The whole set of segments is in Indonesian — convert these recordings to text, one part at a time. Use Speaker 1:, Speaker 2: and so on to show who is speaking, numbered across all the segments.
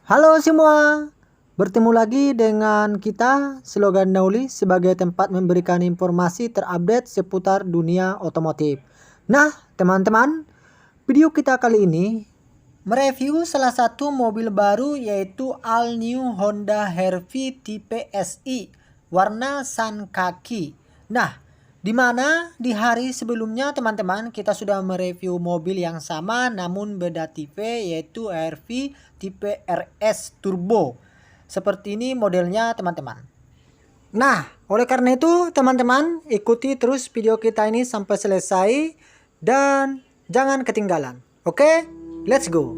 Speaker 1: Halo semua, bertemu lagi dengan kita Slogan Nauli sebagai tempat memberikan informasi terupdate seputar dunia otomotif. Nah teman-teman, video kita kali ini mereview salah satu mobil baru yaitu All New Honda HR-V tipe SI warna sun kaki. Nah, di mana di hari sebelumnya teman-teman kita sudah mereview mobil yang sama namun beda tipe yaitu HR-V tipe RS Turbo. Seperti ini modelnya teman-teman. Nah, oleh karena itu teman-teman ikuti terus video kita ini sampai selesai dan jangan ketinggalan. Oke, let's go.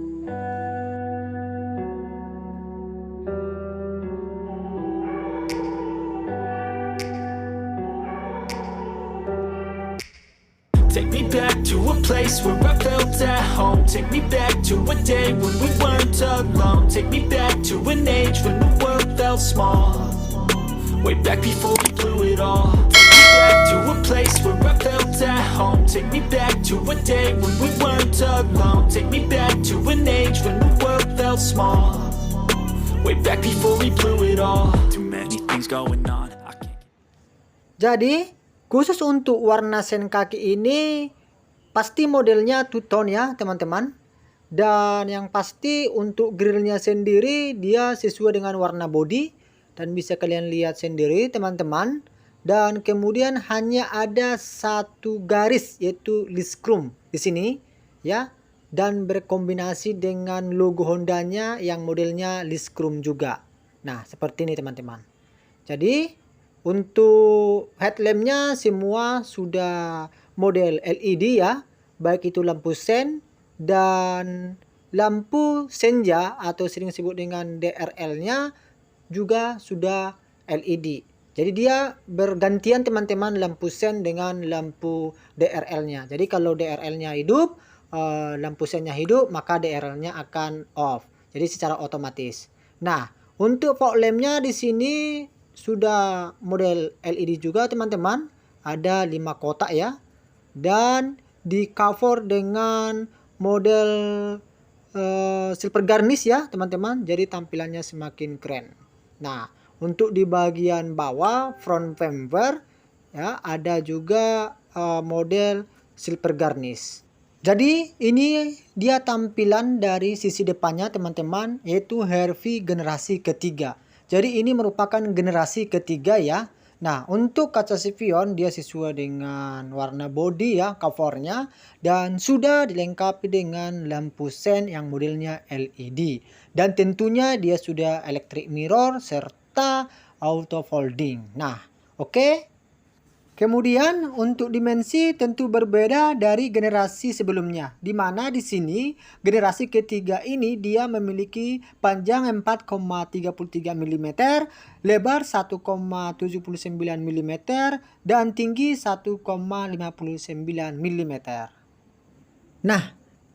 Speaker 2: Take me back to a place where I felt at home. Take me back to a day when we weren't alone. Take me back to an age when the world felt small. Way back before we blew it all. Take me back to a place where I felt at home. Take me back to a day when we weren't alone. Take me back to an age when the world felt small. Way back before we blew it all. Too many things going on.
Speaker 1: Jadi khusus untuk warna sen kaki ini pasti modelnya two tone ya teman-teman. Dan yang pasti untuk grillnya sendiri dia sesuai dengan warna body. Dan bisa kalian lihat sendiri teman-teman. Dan kemudian hanya ada satu garis yaitu list chrome di sini ya. Dan berkombinasi dengan logo Hondanya yang modelnya list chrome juga. Nah seperti ini teman-teman. Jadi untuk headlampnya semua sudah model LED ya, baik itu lampu sen dan lampu senja atau sering disebut dengan DRL-nya juga sudah LED. Jadi dia bergantian teman-teman lampu sen dengan lampu DRL-nya. Jadi kalau DRL-nya hidup, lampu sennya hidup, maka DRL-nya akan off. Jadi secara otomatis. Nah, untuk fog lamp-nya di sini sudah model LED juga teman-teman, ada 5 kotak ya, dan di cover dengan model silver garnish ya teman-teman, jadi tampilannya semakin keren. Nah untuk di bagian bawah front bumper ya ada juga model silver garnish. Jadi ini dia tampilan dari sisi depannya teman-teman, yaitu HR-V generasi ketiga. Jadi ini merupakan generasi ketiga ya. Nah untuk kaca spion dia sesuai dengan warna body ya covernya. Dan sudah dilengkapi dengan lampu sen yang modelnya LED. Dan tentunya dia sudah electric mirror serta auto folding. Nah oke. Kemudian untuk dimensi tentu berbeda dari generasi sebelumnya, di mana di sini generasi ketiga ini dia memiliki panjang 4,33 mm, lebar 1,79 mm, dan tinggi 1,59 mm. Nah,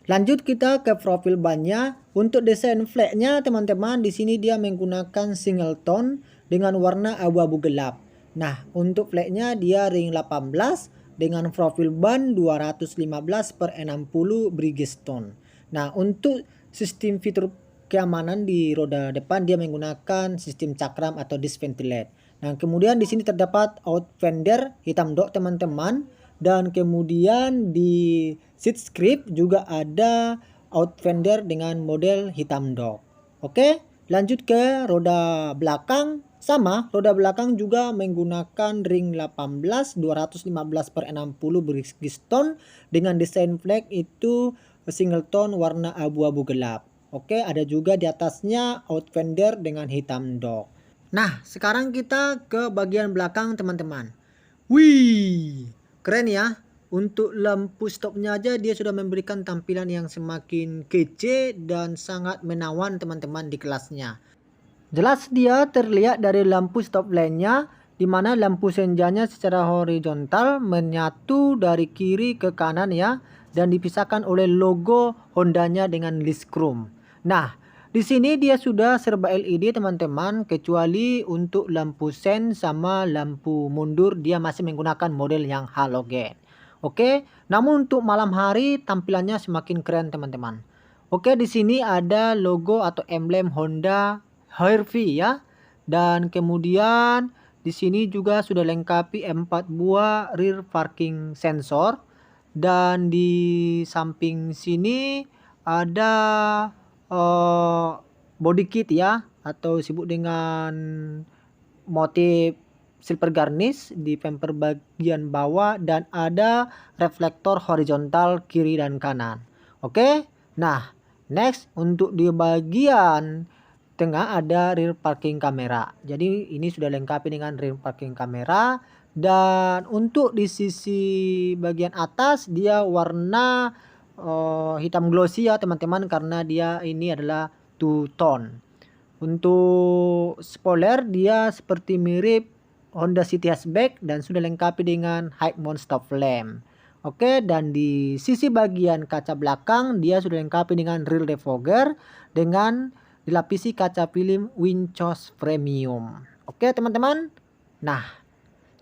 Speaker 1: lanjut kita ke profil bannya. Untuk desain flagnya teman-teman, di sini dia menggunakan single tone dengan warna abu-abu gelap. Nah, untuk flagnya dia ring 18 dengan profil ban 215/60 Bridgestone. Nah, untuk sistem fitur keamanan di roda depan dia menggunakan sistem cakram atau disc ventilate. Nah, kemudian di sini terdapat out fender hitam dok teman-teman, dan kemudian di seat script juga ada out fender dengan model hitam dok. Oke, lanjut ke roda belakang. Sama, roda belakang juga menggunakan ring 18 215/60 Bridgestone dengan desain flag itu single tone warna abu-abu gelap. Oke, ada juga di atasnya out fender dengan hitam dok. Nah, sekarang kita ke bagian belakang teman-teman. Wih, keren ya. Untuk lampu stopnya aja dia sudah memberikan tampilan yang semakin kece dan sangat menawan teman-teman di kelasnya. Jelas dia terlihat dari lampu stop lainnya, di mana lampu senjanya secara horizontal menyatu dari kiri ke kanan ya, dan dipisahkan oleh logo Hondanya dengan list chrome. Nah, di sini dia sudah serba LED teman-teman, kecuali untuk lampu sen sama lampu mundur dia masih menggunakan model yang halogen. Oke, namun untuk malam hari tampilannya semakin keren teman-teman. Oke, di sini ada logo atau emblem Honda HR-V ya. Dan kemudian di sini juga sudah lengkapi 4 buah rear parking sensor. Dan di samping sini ada body kit ya, atau disebut dengan motif silver garnish di bumper bagian bawah, dan ada reflektor horizontal kiri dan kanan. Oke, nah next untuk di bagian tengah ada rear parking camera. Jadi ini sudah lengkapi dengan rear parking camera. Dan untuk di sisi bagian atas dia warna hitam glossy ya teman-teman, karena dia ini adalah two tone. Untuk spoiler dia seperti mirip Honda City Hatchback dan sudah lengkapi dengan high mount stop lamp. Oke, dan di sisi bagian kaca belakang dia sudah lengkapi dengan rear defogger dengan dilapisi kaca film Winchos Premium. Oke teman-teman. Nah,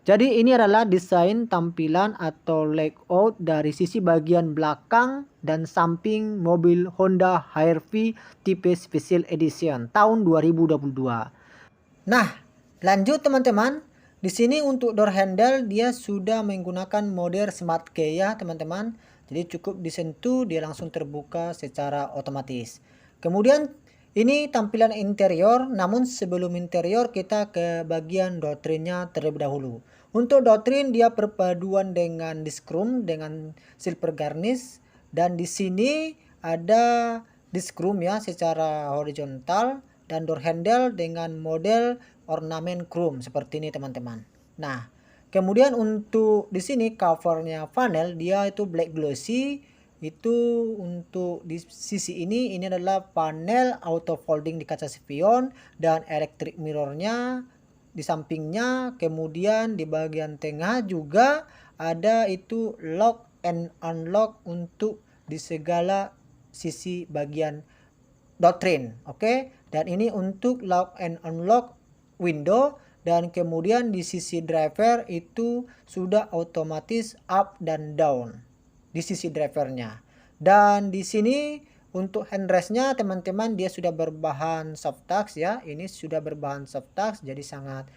Speaker 1: jadi ini adalah desain tampilan atau layout dari sisi bagian belakang dan samping mobil Honda HR-V tipe Special Edition tahun 2022. Nah, lanjut teman-teman. Di sini untuk door handle dia sudah menggunakan mode Smart Key ya teman-teman. Jadi cukup disentuh dia langsung terbuka secara otomatis. Kemudian ini tampilan interior, namun sebelum interior kita ke bagian doktrinnya terlebih dahulu. Untuk doktrin dia perpaduan dengan disc chrome dengan silver garnish, dan di sini ada disc chrome ya secara horizontal, dan door handle dengan model ornamen chrome seperti ini teman-teman. Nah, kemudian untuk di sini covernya panel dia itu black glossy. Itu untuk di sisi ini adalah panel auto folding di kaca spion dan electric mirrornya di sampingnya. Kemudian di bagian tengah juga ada itu lock and unlock untuk di segala sisi bagian doktrin. Oke, dan ini untuk lock and unlock window. Dan kemudian di sisi driver itu sudah otomatis up dan down di sisi drivernya. Dan di sini untuk handrestnya teman-teman dia sudah berbahan soft touch ya. Ini sudah berbahan soft touch, jadi sangat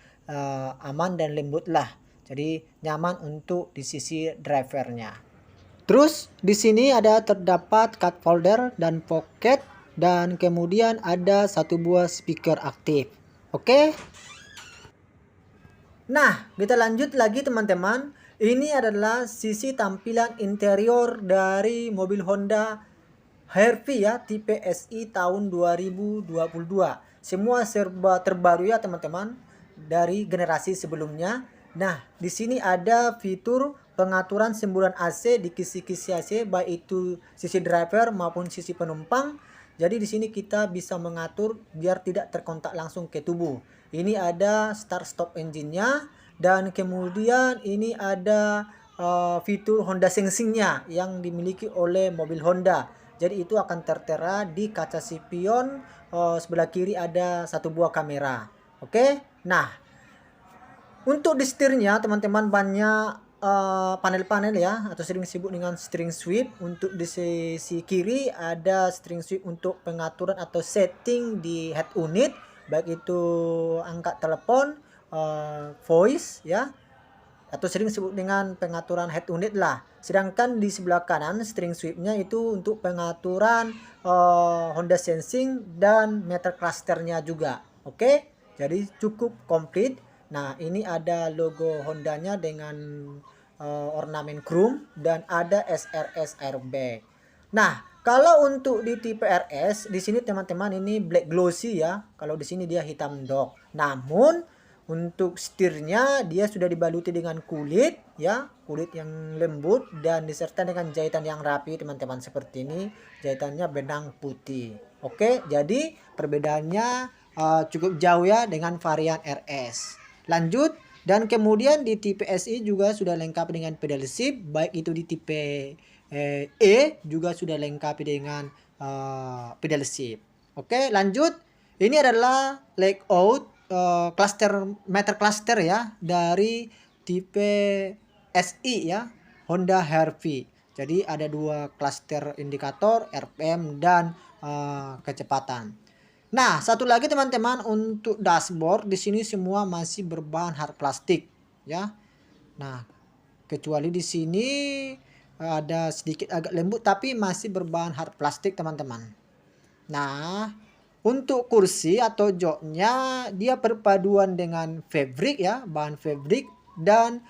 Speaker 1: aman dan lembut lah. Jadi nyaman untuk di sisi drivernya. Terus di sini ada terdapat cup holder dan pocket, dan kemudian ada satu buah speaker aktif. Oke. Nah, kita lanjut lagi teman-teman. Ini adalah sisi tampilan interior dari mobil Honda HR-V ya, tipe SI tahun 2022. Semua serba terbaru ya teman-teman dari generasi sebelumnya. Nah, di sini ada fitur pengaturan semburan AC di kisi-kisi AC, baik itu sisi driver maupun sisi penumpang. Jadi di sini kita bisa mengatur biar tidak terkontak langsung ke tubuh. Ini ada start stop engine-nya, dan kemudian ini ada fitur Honda Sensing-nya yang dimiliki oleh mobil Honda. Jadi itu akan tertera di kaca spion sebelah kiri ada satu buah kamera. Oke. Nah, untuk di setirnya teman-teman banyak panel-panel ya, atau sering disebut dengan steering sweep. Untuk di sisi kiri ada steering sweep untuk pengaturan atau setting di head unit, baik itu angkat telepon, voice ya, atau sering disebut dengan pengaturan head unit lah. Sedangkan di sebelah kanan steering sweepnya itu untuk pengaturan Honda Sensing dan meter clusternya juga. Oke, jadi cukup komplit. Nah, ini ada logo Hondanya dengan ornamen chrome dan ada SRS airbag. Nah, kalau untuk di tipe RS di sini teman-teman ini black glossy ya. Kalau di sini dia hitam dog. Namun untuk setirnya dia sudah dibaluti dengan kulit ya, kulit yang lembut dan disertai dengan jahitan yang rapi teman-teman seperti ini. Jahitannya benang putih. Oke, jadi perbedaannya cukup jauh ya dengan varian RS. Lanjut, dan kemudian di tipe SI juga sudah lengkap dengan pedal shift, baik itu di tipe E juga sudah lengkap dengan pedal shift. Oke, lanjut. Ini adalah layout cluster meter cluster ya dari tipe SI ya, Honda HR-V. Jadi ada dua cluster indikator RPM dan kecepatan. Nah, satu lagi teman-teman, untuk dashboard di sini semua masih berbahan hard plastik ya. Nah, kecuali di sini ada sedikit agak lembut tapi masih berbahan hard plastik teman-teman. Nah, untuk kursi atau joknya dia perpaduan dengan fabric ya, bahan fabric dan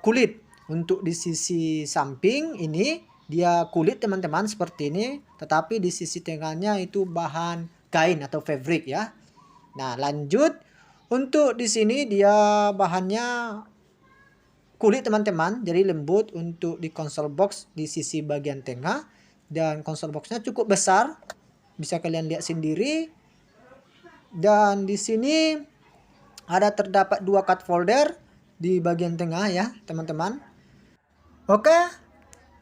Speaker 1: kulit. Untuk di sisi samping ini dia kulit teman-teman seperti ini, tetapi di sisi tengahnya itu bahan kain atau fabric ya. Nah, lanjut untuk di sini dia bahannya kulit teman-teman, jadi lembut. Untuk di console box di sisi bagian tengah, dan console boxnya cukup besar, bisa kalian lihat sendiri. Dan di sini ada terdapat 2 cup holder di bagian tengah ya teman-teman. Oke,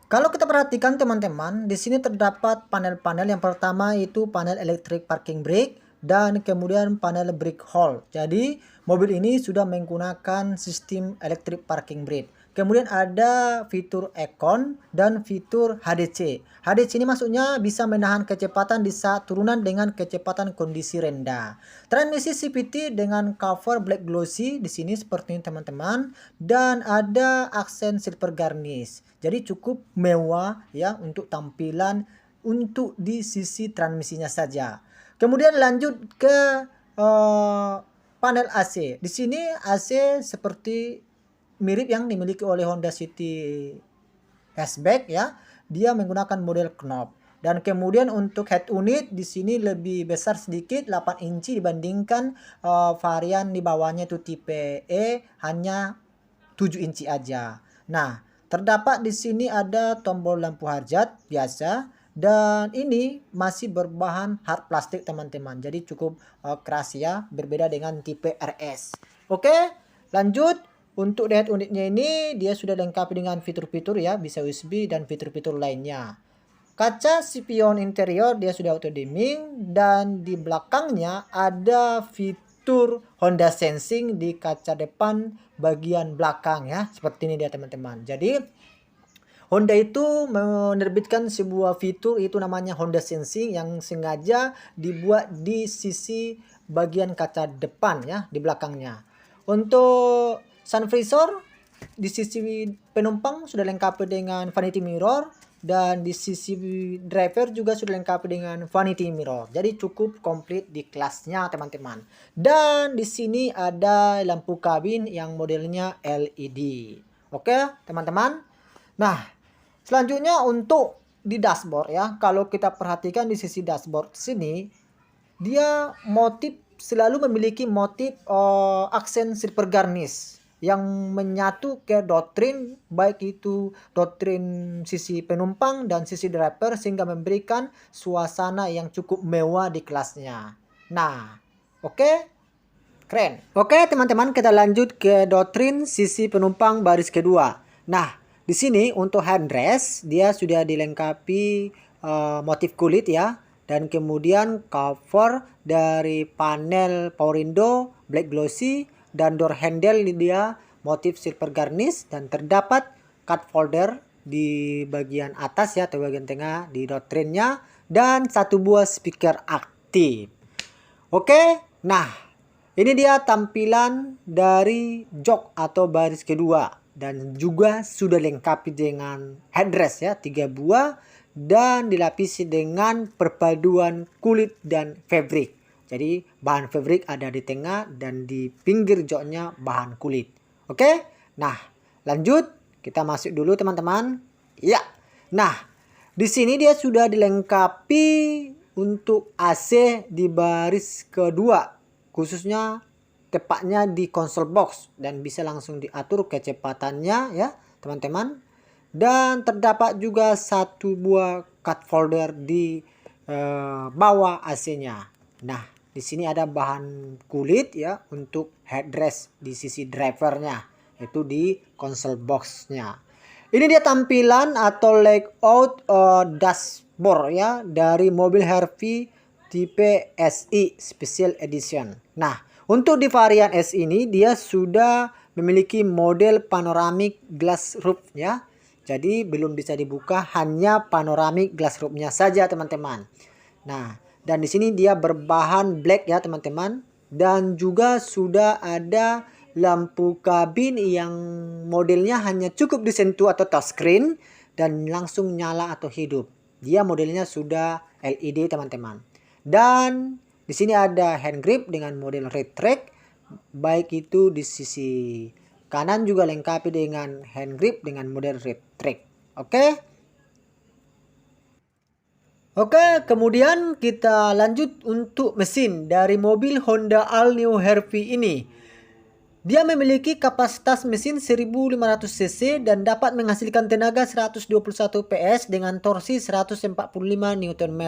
Speaker 1: kalau kita perhatikan teman-teman, di sini terdapat panel-panel. Yang pertama itu panel electric parking brake dan kemudian panel brake hold. Jadi mobil ini sudah menggunakan sistem electric parking brake. Kemudian ada fitur Econ dan fitur HDC. HDC ini maksudnya bisa menahan kecepatan di saat turunan dengan kecepatan kondisi rendah. Transmisi CVT dengan cover black glossy di sini seperti ini teman-teman, dan ada aksen silver garnish. Jadi cukup mewah ya untuk tampilan untuk di sisi transmisinya saja. Kemudian lanjut ke panel AC. Di sini AC seperti mirip yang dimiliki oleh Honda City Hatchback ya. Dia menggunakan model knob. Dan kemudian untuk head unit di sini lebih besar sedikit, 8 inci dibandingkan varian di bawahnya itu tipe E hanya 7 inci aja. Nah, terdapat di sini ada tombol lampu hajat biasa, dan ini masih berbahan hard plastik teman-teman. Jadi cukup keras ya, berbeda dengan tipe RS. Oke, lanjut. Untuk head unitnya ini dia sudah lengkapi dengan fitur-fitur ya, bisa USB dan fitur-fitur lainnya. Kaca spion interior dia sudah auto dimming, dan di belakangnya ada fitur Honda Sensing di kaca depan bagian belakang ya. Seperti ini dia teman-teman. Jadi Honda itu menerbitkan sebuah fitur itu namanya Honda Sensing yang sengaja dibuat di sisi bagian kaca depan ya, di belakangnya. Untuk sun visor di sisi penumpang sudah lengkap dengan vanity mirror, dan di sisi driver juga sudah lengkap dengan vanity mirror. Jadi cukup komplit di kelasnya teman-teman. Dan di sini ada lampu kabin yang modelnya LED. Oke teman-teman. Nah, selanjutnya untuk di dashboard ya. Kalau kita perhatikan di sisi dashboard sini, dia selalu memiliki motif aksen silver garnish yang menyatu ke doktrin, baik itu doktrin sisi penumpang dan sisi driver, sehingga memberikan suasana yang cukup mewah di kelasnya. Nah, oke, keren. Oke teman-teman, kita lanjut ke doktrin sisi penumpang baris kedua. Nah, di sini untuk headrest dia sudah dilengkapi motif kulit ya, dan kemudian cover dari panel power window black glossy, dan door handle dia motif silver garnish, dan terdapat cup holder di bagian atas ya atau bagian tengah di doktrinnya, dan 1 buah speaker aktif. Oke, nah ini dia tampilan dari jok atau baris kedua, dan juga sudah lengkapi dengan headrest ya 3 buah, dan dilapisi dengan perpaduan kulit dan fabric. Jadi bahan fabric ada di tengah, dan di pinggir joknya bahan kulit. Oke, nah lanjut kita masuk dulu teman-teman. Ya, nah di sini dia sudah dilengkapi untuk AC di baris kedua, khususnya tepatnya di console box, dan bisa langsung diatur kecepatannya ya teman-teman. Dan terdapat juga 1 buah cup holder di bawah AC-nya. Nah, di sini ada bahan kulit ya untuk headrest di sisi drivernya, yaitu di console box-nya. Ini dia tampilan atau layout dashboard ya dari mobil Harvey tipe SI Special Edition. Nah, untuk di varian S ini dia sudah memiliki model panoramic glass roof ya. Jadi belum bisa dibuka, hanya panoramic glass roof-nya saja teman-teman. Nah, dan di sini dia berbahan black ya teman-teman. Dan juga sudah ada lampu kabin yang modelnya hanya cukup disentuh atau touchscreen dan langsung nyala atau hidup. Dia modelnya sudah LED teman-teman. Dan di sini ada hand grip dengan model red track. Baik itu di sisi kanan juga lengkapi dengan hand grip dengan model red track. Oke. Oke, kemudian kita lanjut untuk mesin dari mobil Honda All New Harvey ini. Dia memiliki kapasitas mesin 1500 cc dan dapat menghasilkan tenaga 121 PS dengan torsi 145 Nm.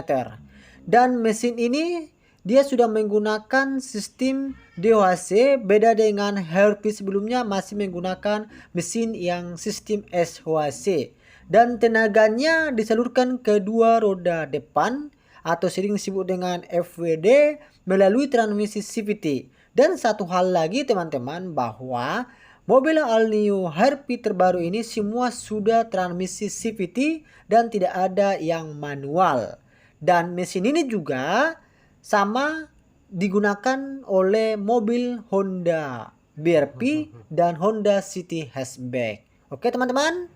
Speaker 1: Dan mesin ini dia sudah menggunakan sistem DOHC, beda dengan Harvey sebelumnya masih menggunakan mesin yang sistem SOHC. Dan tenaganya disalurkan ke dua roda depan atau sering disebut dengan FWD melalui transmisi CVT. Dan satu hal lagi teman-teman, bahwa mobil All New Harvey terbaru ini semua sudah transmisi CVT dan tidak ada yang manual. Dan mesin ini juga sama digunakan oleh mobil Honda BRV dan Honda City Hatchback. Oke teman-teman.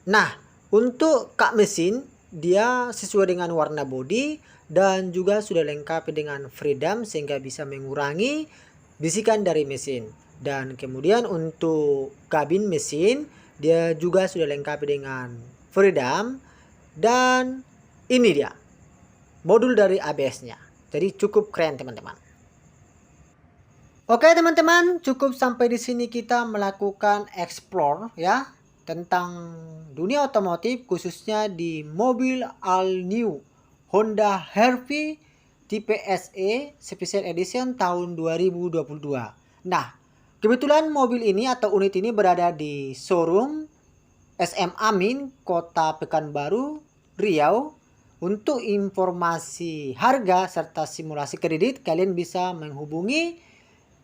Speaker 1: Nah, untuk kak mesin dia sesuai dengan warna bodi dan juga sudah lengkap dengan freedom sehingga bisa mengurangi bisikan dari mesin. Dan kemudian untuk kabin mesin dia juga sudah lengkap dengan freedom dan ini dia modul dari ABS-nya. Jadi cukup keren teman-teman. Oke teman-teman, cukup sampai di sini kita melakukan explore ya tentang dunia otomotif khususnya di mobil all new Honda Harvey tipe SE Special Edition tahun 2022. Nah, kebetulan mobil ini atau unit ini berada di showroom SM Amin, Kota Pekanbaru, Riau. Untuk informasi harga serta simulasi kredit, kalian bisa menghubungi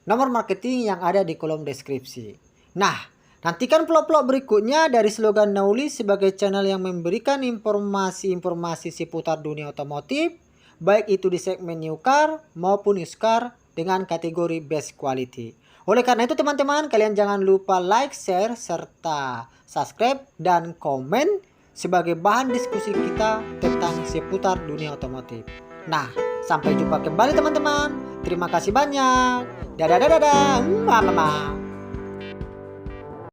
Speaker 1: nomor marketing yang ada di kolom deskripsi. Nah, nantikan vlog-vlog berikutnya dari Slogan Nauli sebagai channel yang memberikan informasi-informasi seputar dunia otomotif, baik itu di segmen new car maupun used car dengan kategori best quality. Oleh karena itu teman-teman, kalian jangan lupa like, share, serta subscribe dan komen sebagai bahan diskusi kita tentang seputar dunia otomotif. Nah, sampai jumpa kembali teman-teman. Terima kasih banyak. Dadah dadah dadah.